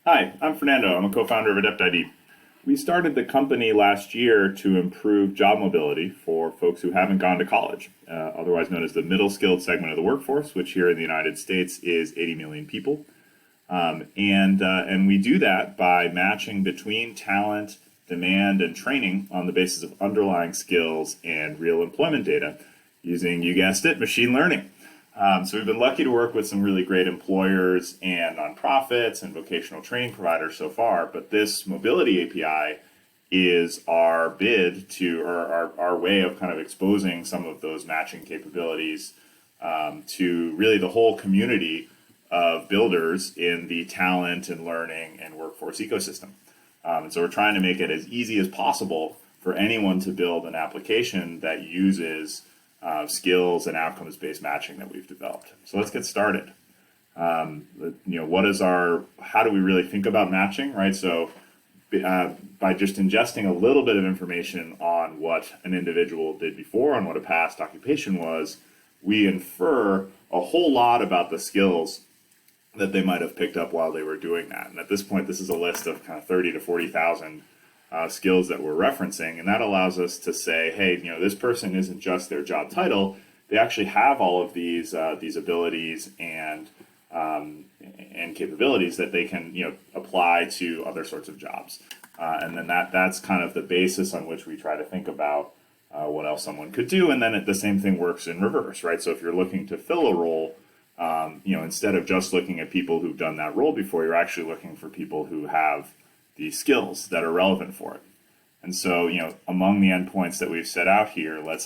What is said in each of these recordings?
Hi, I'm Fernando. I'm a co-founder of AdeptID. We started the company last year to improve job mobility for folks who haven't gone to college, otherwise known as the middle skilled segment of the workforce, which here in the United States is 80 million people. And we do that by matching between talent, demand, and training on the basis of underlying skills and real employment data using, you guessed it, machine learning. So we've been lucky to work with some really great employers and nonprofits and vocational training providers so far, but this mobility API is our bid to, or our way of kind of exposing some of those matching capabilities to really the whole community of builders in the talent and learning and workforce ecosystem. And so we're trying to make it as easy as possible for anyone to build an application that uses skills and outcomes-based matching that we've developed. So let's get started. How do we really think about matching, right? So by just ingesting a little bit of information on what an individual did before, on what a past occupation was, we infer a whole lot about the skills that they might have picked up while they were doing that. And at this point, this is a list of kind of 30 to 40,000 skills that we're referencing, and that allows us to say, hey, this person isn't just their job title; they actually have all of these abilities and capabilities that they can apply to other sorts of jobs, and then that's kind of the basis on which we try to think about what else someone could do. And then the same thing works in reverse, right? So if you're looking to fill a role, instead of just looking at people who've done that role before, you're actually looking for people who have the skills that are relevant for it. And so, among the endpoints that we've set out here, let's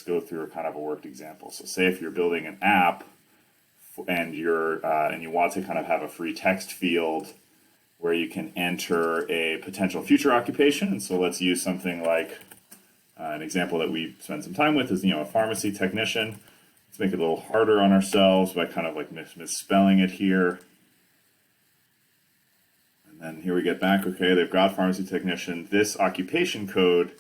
go through a kind of a worked example. So say if you're building an app and and you want to kind of have a free text field where you can enter a potential future occupation. And so let's use something like an example that we spend some time with is, a pharmacy technician. Let's make it a little harder on ourselves by kind of like misspelling it here. And here we get back, okay, they've got pharmacy technician. This occupation code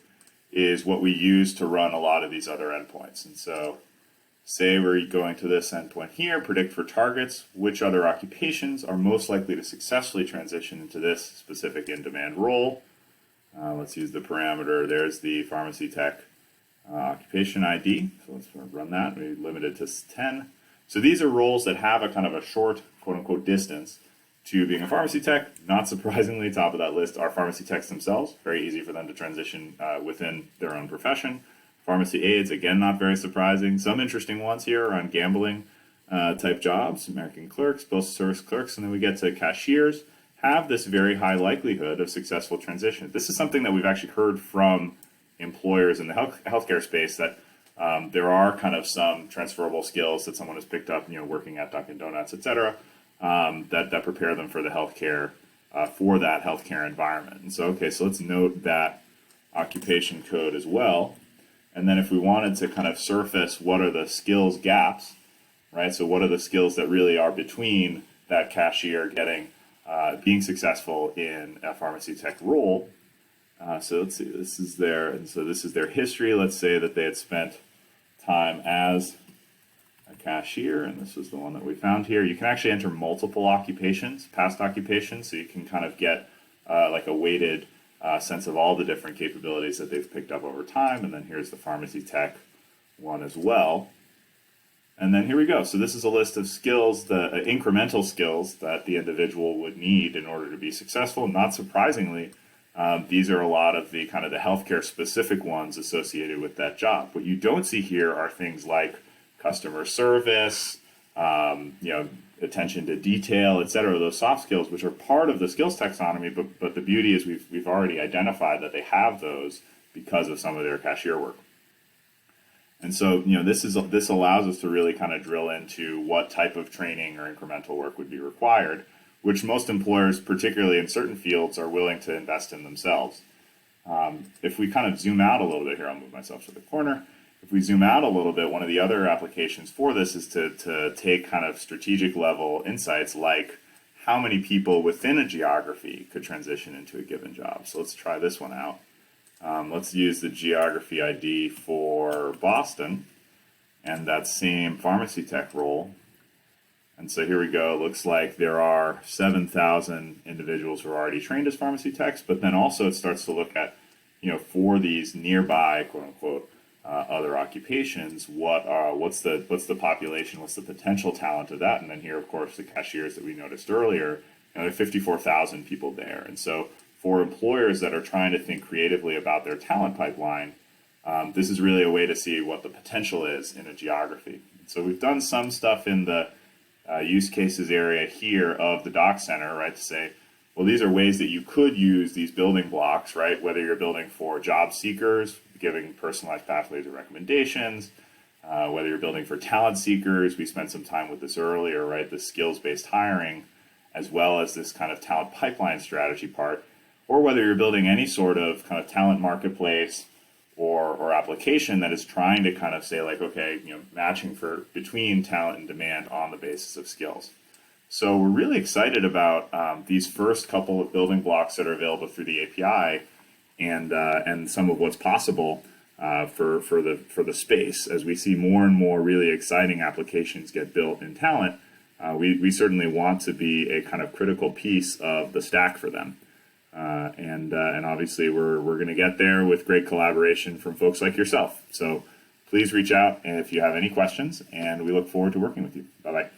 is what we use to run a lot of these other endpoints. And so say we're going to this endpoint here, predict for targets, which other occupations are most likely to successfully transition into this specific in-demand role. Let's use the parameter, there's the pharmacy tech occupation ID. So let's run that, we limit it to 10. So these are roles that have a kind of a short, quote unquote, distance to being a pharmacy tech. Not surprisingly, top of that list are pharmacy techs themselves. Very easy for them to transition within their own profession. Pharmacy aides, again, not very surprising. Some interesting ones here are on gambling type jobs, American clerks, postal service clerks, and then we get to cashiers, have this very high likelihood of successful transition. This is something that we've actually heard from employers in the healthcare space, that there are kind of some transferable skills that someone has picked up, working at Dunkin' Donuts, et cetera, that prepare them for the healthcare, for that healthcare environment. And so, okay, so let's note that occupation code as well. And then if we wanted to kind of surface what are the skills gaps, right? So what are the skills that really are between that cashier getting, being successful in a pharmacy tech role? So let's see, this is their history. Let's say that they had spent time as a cashier, and this is the one that we found here. You can actually enter multiple occupations, past occupations, so you can kind of get like a weighted sense of all the different capabilities that they've picked up over time. And then here's the pharmacy tech one as well. And then here we go. So this is a list of skills, the incremental skills that the individual would need in order to be successful. Not surprisingly, these are a lot of the kind of the healthcare specific ones associated with that job. What you don't see here are things like customer service, attention to detail, et cetera, those soft skills, which are part of the skills taxonomy, but the beauty is we've already identified that they have those because of some of their cashier work. And so, this allows us to really kind of drill into what type of training or incremental work would be required, which most employers, particularly in certain fields, are willing to invest in themselves. If we kind of zoom out a little bit here, I'll move myself to the corner. If we zoom out a little bit, one of the other applications for this is to take kind of strategic level insights like how many people within a geography could transition into a given job. So let's try this one out. Let's use the geography ID for Boston and that same pharmacy tech role. And so here we go. It looks like there are 7,000 individuals who are already trained as pharmacy techs, but then also it starts to look at, for these nearby, quote unquote, other occupations, what's the population, what's the potential talent of that? And then here, of course, the cashiers that we noticed earlier, there are 54,000 people there. And so for employers that are trying to think creatively about their talent pipeline, this is really a way to see what the potential is in a geography. So we've done some stuff in the use cases area here of the doc center, right, to say, well, these are ways that you could use these building blocks, right, whether you're building for job seekers, giving personalized pathways or recommendations, whether you're building for talent seekers. We spent some time with this earlier, right, the skills-based hiring, as well as this kind of talent pipeline strategy part, or whether you're building any sort of kind of talent marketplace or application that is trying to kind of say like, okay, matching for between talent and demand on the basis of skills. So we're really excited about these first couple of building blocks that are available through the API, and some of what's possible for the space as we see more and more really exciting applications get built in talent. We certainly want to be a kind of critical piece of the stack for them. And obviously we're going to get there with great collaboration from folks like yourself. So please reach out if you have any questions, and we look forward to working with you. Bye-bye.